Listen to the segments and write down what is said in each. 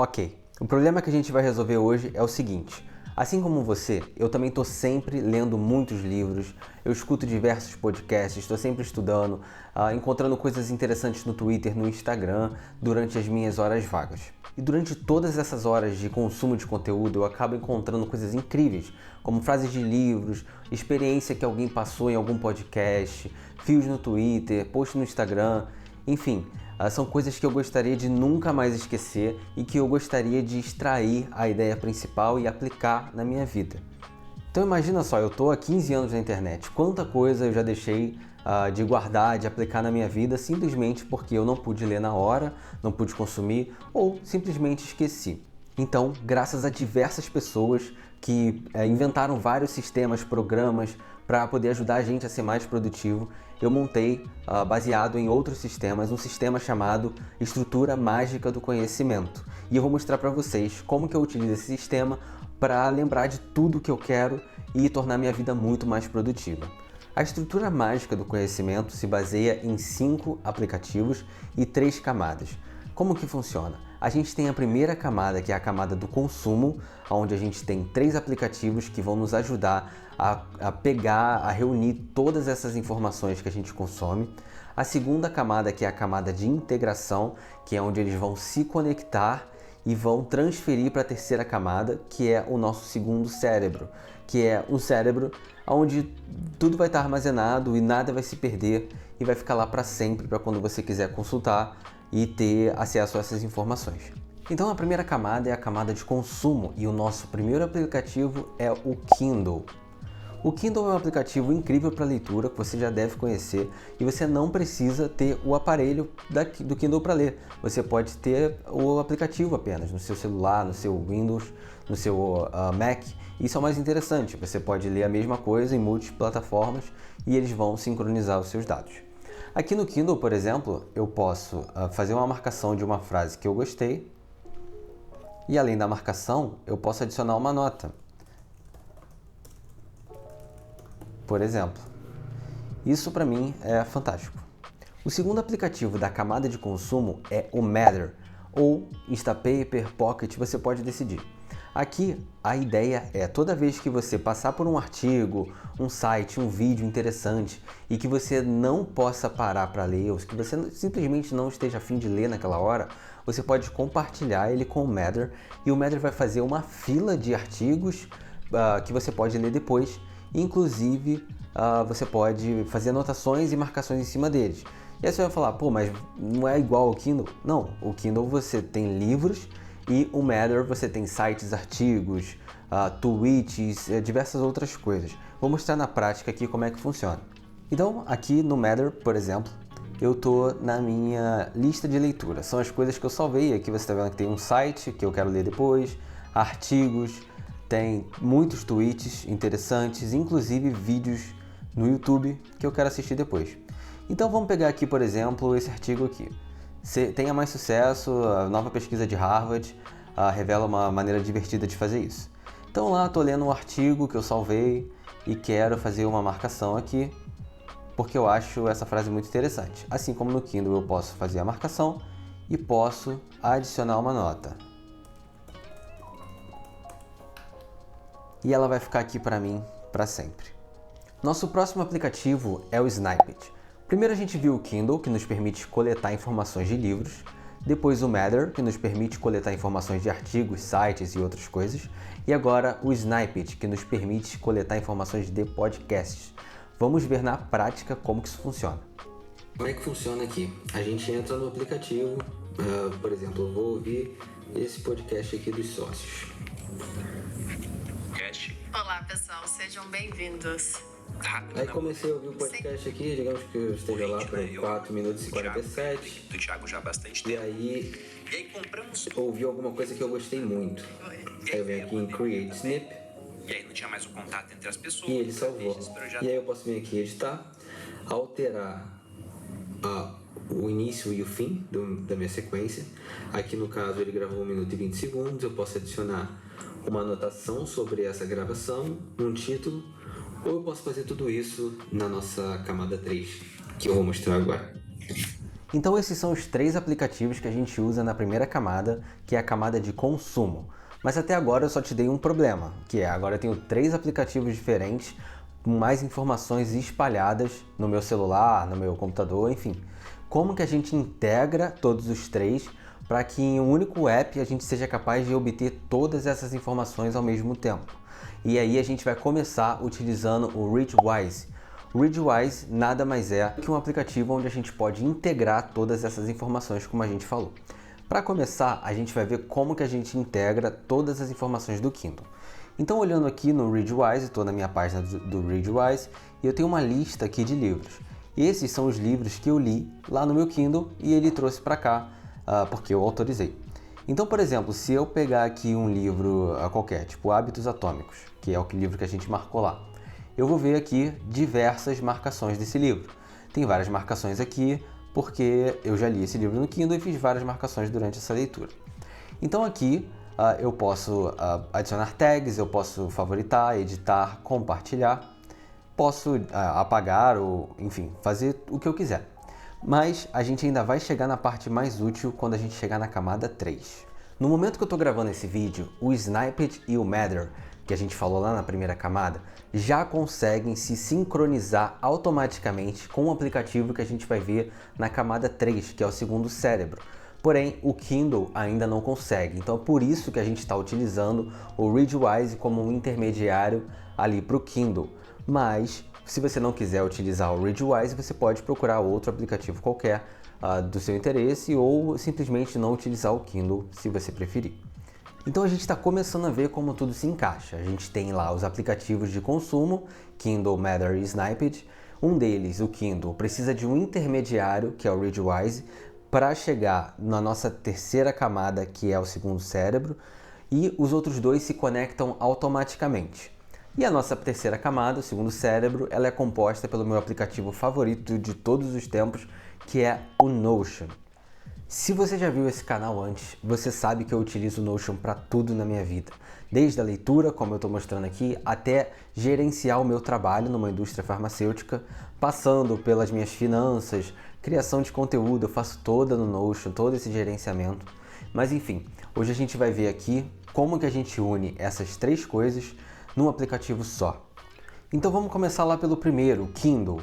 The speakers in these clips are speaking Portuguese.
Ok, o problema que a gente vai resolver hoje é o seguinte. Assim como você, eu também estou sempre lendo muitos livros, eu escuto diversos podcasts, estou sempre estudando, encontrando coisas interessantes no Twitter, no Instagram, durante as minhas horas vagas. E durante todas essas horas de consumo de conteúdo, eu acabo encontrando coisas incríveis, como frases de livros, experiência que alguém passou em algum podcast, fios no Twitter, post no Instagram, enfim. São coisas que eu gostaria de nunca mais esquecer e que eu gostaria de extrair a ideia principal e aplicar na minha vida. Então imagina só, eu estou há 15 anos na internet, quanta coisa eu já deixei de guardar, de aplicar na minha vida simplesmente porque eu não pude ler na hora, não pude consumir ou simplesmente esqueci. Então, graças a diversas pessoas que inventaram vários sistemas, programas para poder ajudar a gente a ser mais produtivo, eu montei, baseado em outros sistemas, um sistema chamado Estrutura Mágica do Conhecimento. E eu vou mostrar para vocês como que eu utilizo esse sistema para lembrar de tudo que eu quero e tornar minha vida muito mais produtiva. A estrutura mágica do conhecimento se baseia em 5 aplicativos e 3 camadas. Como que funciona? A gente tem a primeira camada, que é a camada do consumo, onde a gente tem 3 aplicativos que vão nos ajudar a pegar, a reunir todas essas informações que a gente consome. A segunda camada, que é a camada de integração, que é onde eles vão se conectar e vão transferir para a terceira camada, que é o nosso segundo cérebro, que é um cérebro onde tudo vai estar armazenado e nada vai se perder e vai ficar lá para sempre, para quando você quiser consultar e ter acesso a essas informações. Então a primeira camada é a camada de consumo e o nosso primeiro aplicativo é o Kindle. O Kindle é um aplicativo incrível para leitura que você já deve conhecer e você não precisa ter o aparelho do Kindle para ler. Você pode ter o aplicativo apenas no seu celular, no seu Windows, no seu Mac. Isso é o mais interessante, você pode ler a mesma coisa em multiplataformas e eles vão sincronizar os seus dados. Aqui no Kindle, por exemplo, eu posso fazer uma marcação de uma frase que eu gostei e além da marcação, eu posso adicionar uma nota. Por exemplo, isso para mim é fantástico. O segundo aplicativo da camada de consumo é o Matter, ou Instapaper, Pocket, você pode decidir. Aqui a ideia é toda vez que você passar por um artigo, um site, um vídeo interessante e que você não possa parar para ler, ou que você simplesmente não esteja a fim de ler naquela hora, você pode compartilhar ele com o Matter e o Matter vai fazer uma fila de artigos que você pode ler depois. Inclusive, você pode fazer anotações e marcações em cima deles. E aí você vai falar, pô, mas não é igual ao Kindle? Não, o Kindle você tem livros e o Matter você tem sites, artigos, tweets, diversas outras coisas. Vou mostrar na prática aqui como é que funciona. Então, aqui no Matter, por exemplo, eu tô na minha lista de leitura. São as coisas que eu salvei. Aqui você está vendo que tem um site que eu quero ler depois, artigos, tem muitos tweets interessantes, inclusive vídeos no YouTube que eu quero assistir depois. Então vamos pegar aqui, por exemplo, esse artigo aqui. Tenha mais sucesso, a nova pesquisa de Harvard revela uma maneira divertida de fazer isso. Então lá estou lendo um artigo que eu salvei e quero fazer uma marcação aqui, porque eu acho essa frase muito interessante. Assim como no Kindle eu posso fazer a marcação e posso adicionar uma nota. E ela vai ficar aqui para mim para sempre. Nosso próximo aplicativo é o Snippet. Primeiro a gente viu o Kindle, que nos permite coletar informações de livros, depois o Matter, que nos permite coletar informações de artigos, sites e outras coisas, e agora o Snippet, que nos permite coletar informações de podcasts. Vamos ver na prática como que isso funciona. Como é que funciona aqui? A gente entra no aplicativo, por exemplo, eu vou ouvir esse podcast aqui dos sócios. Olá pessoal, sejam bem-vindos. Aí comecei a ouvir o podcast aqui, digamos que eu esteja lá por 4 minutos e 47. Do Thiago já há bastante E tempo. aí compramos. ouvi alguma coisa que eu gostei muito. Aí eu venho aqui em Create Snip E aí não tinha mais o contato entre as pessoas. e ele salvou. Já... E aí eu posso vir aqui editar, alterar o início e o fim da minha sequência. Aqui no caso ele gravou 1 minuto e 20 segundos, eu posso adicionar uma anotação sobre essa gravação, um título, ou eu posso fazer tudo isso na nossa camada 3, que eu vou mostrar agora. Então esses são os 3 aplicativos que a gente usa na primeira camada, que é a camada de consumo. Mas até agora eu só te dei um problema, que é agora eu tenho 3 aplicativos diferentes com mais informações espalhadas no meu celular, no meu computador, enfim. Como que a gente integra todos os 3 para que em um único app a gente seja capaz de obter todas essas informações ao mesmo tempo? E aí a gente vai começar utilizando o Readwise. O Readwise nada mais é que um aplicativo onde a gente pode integrar todas essas informações como a gente falou. Para começar, a gente vai ver como que a gente integra todas as informações do Kindle. Então, olhando aqui no Readwise, estou na minha página do Readwise e eu tenho uma lista aqui de livros. Esses são os livros que eu li lá no meu Kindle e ele trouxe para cá porque eu autorizei. Então, por exemplo, se eu pegar aqui um livro qualquer, tipo Hábitos Atômicos, que é o livro que a gente marcou lá, eu vou ver aqui diversas marcações desse livro. Tem várias marcações aqui porque eu já li esse livro no Kindle e fiz várias marcações durante essa leitura. Então aqui eu posso adicionar tags, eu posso favoritar, editar, compartilhar, posso apagar ou, enfim, fazer o que eu quiser. Mas a gente ainda vai chegar na parte mais útil quando a gente chegar na camada 3. No momento que eu estou gravando esse vídeo, o Snippet e o Matter, que a gente falou lá na primeira camada, já conseguem se sincronizar automaticamente com o aplicativo que a gente vai ver na camada 3, que é o segundo cérebro. Porém, o Kindle ainda não consegue, então é por isso que a gente está utilizando o Readwise como um intermediário ali para o Kindle. Mas, se você não quiser utilizar o Readwise, você pode procurar outro aplicativo qualquer do seu interesse ou simplesmente não utilizar o Kindle se você preferir. Então a gente está começando a ver como tudo se encaixa. A gente tem lá os aplicativos de consumo, Kindle, Matter e Snippet. Um deles, o Kindle, precisa de um intermediário, que é o Readwise, para chegar na nossa terceira camada, que é o segundo cérebro, e os outros dois se conectam automaticamente. E a nossa terceira camada, o segundo cérebro, ela é composta pelo meu aplicativo favorito de todos os tempos, que é o Notion. Se você já viu esse canal antes, você sabe que eu utilizo o Notion para tudo na minha vida. Desde a leitura, como eu estou mostrando aqui, até gerenciar o meu trabalho numa indústria farmacêutica, passando pelas minhas finanças, criação de conteúdo, eu faço toda no Notion, todo esse gerenciamento. Mas enfim, hoje a gente vai ver aqui como que a gente une essas 3 coisas num aplicativo só. Então vamos começar lá pelo primeiro, o Kindle.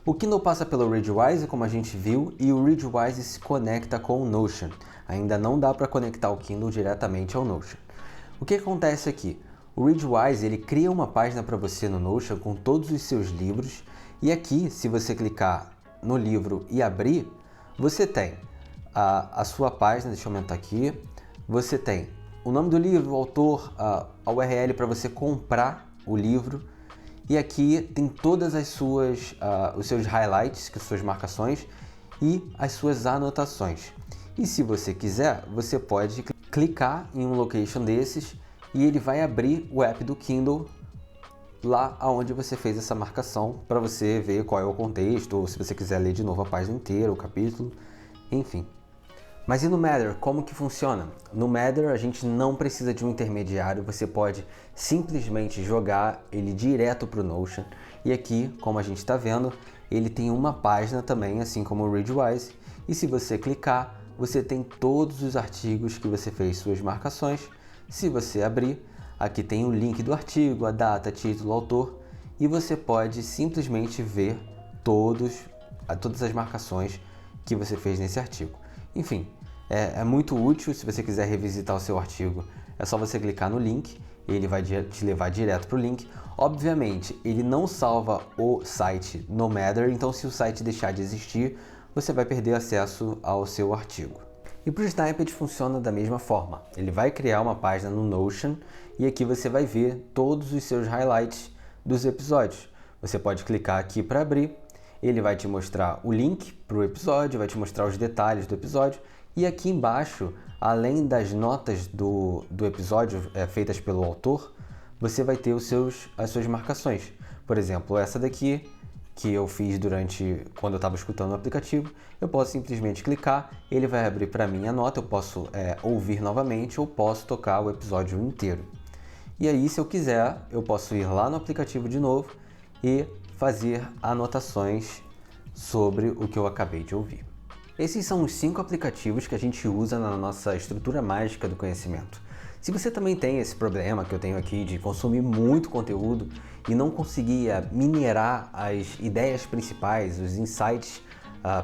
O Kindle passa pelo Readwise, como a gente viu, e o Readwise se conecta com o Notion. Ainda não dá para conectar o Kindle diretamente ao Notion. O que acontece aqui? O Readwise ele cria uma página para você no Notion com todos os seus livros, e aqui, se você clicar no livro e abrir, você tem a sua página, deixa eu aumentar aqui, você tem o nome do livro, o autor, a URL para você comprar o livro, e aqui tem todas os seus highlights, que são suas marcações, e as suas anotações. E se você quiser, você pode clicar em um location desses e ele vai abrir o app do Kindle lá onde você fez essa marcação para você ver qual é o contexto, ou se você quiser ler de novo a página inteira, o capítulo, enfim. Mas e no Matter, como que funciona? No Matter a gente não precisa de um intermediário, você pode simplesmente jogar ele direto para o Notion. E aqui, como a gente está vendo, ele tem uma página também, assim como o Readwise. E se você clicar, você tem todos os artigos que você fez suas marcações. Se você abrir, aqui tem o link do artigo, a data, título, autor. E você pode simplesmente ver todas as marcações que você fez nesse artigo. Enfim, é muito útil. Se você quiser revisitar o seu artigo, é só você clicar no link, ele vai te levar direto para o link. Obviamente, ele não salva o site no Matter, então se o site deixar de existir, você vai perder acesso ao seu artigo. E para o Snippet funciona da mesma forma. Ele vai criar uma página no Notion e aqui você vai ver todos os seus highlights dos episódios. Você pode clicar aqui para abrir, ele vai te mostrar o link para o episódio, vai te mostrar os detalhes do episódio. E aqui embaixo, além das notas do episódio feitas pelo autor, você vai ter as suas marcações. Por exemplo, essa daqui, que eu fiz quando eu estava escutando o aplicativo, eu posso simplesmente clicar, ele vai abrir para mim a nota, eu posso ouvir novamente ou posso tocar o episódio inteiro. E aí, se eu quiser, eu posso ir lá no aplicativo de novo e fazer anotações sobre o que eu acabei de ouvir. Esses são os 5 aplicativos que a gente usa na nossa estrutura mágica do conhecimento. Se você também tem esse problema que eu tenho aqui de consumir muito conteúdo e não conseguir minerar as ideias principais, os insights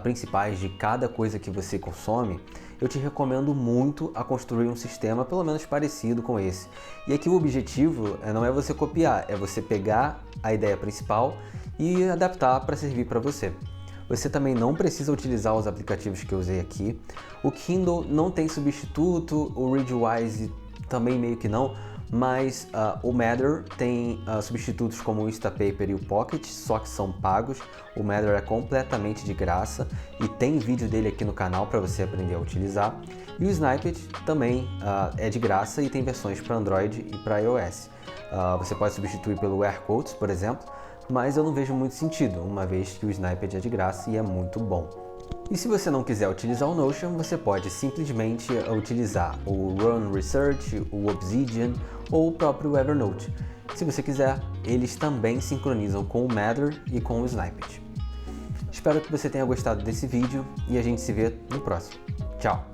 principais de cada coisa que você consome, eu te recomendo muito a construir um sistema pelo menos parecido com esse. E aqui o objetivo não é você copiar, é você pegar a ideia principal e adaptar para servir para você. Você também não precisa utilizar os aplicativos que eu usei aqui. O Kindle não tem substituto, o Readwise também meio que não, mas o Matter tem substitutos como o Instapaper e o Pocket, só que são pagos. O Matter é completamente de graça e tem vídeo dele aqui no canal para você aprender a utilizar. E o Snippet também é de graça e tem versões para Android e para iOS. Você pode substituir pelo AirQuotes, por exemplo, mas eu não vejo muito sentido, uma vez que o Snippet é de graça e é muito bom. E se você não quiser utilizar o Notion, você pode simplesmente utilizar o Run Research, o Obsidian ou o próprio Evernote. Se você quiser, eles também sincronizam com o Matter e com o Snippet. Espero que você tenha gostado desse vídeo e a gente se vê no próximo. Tchau!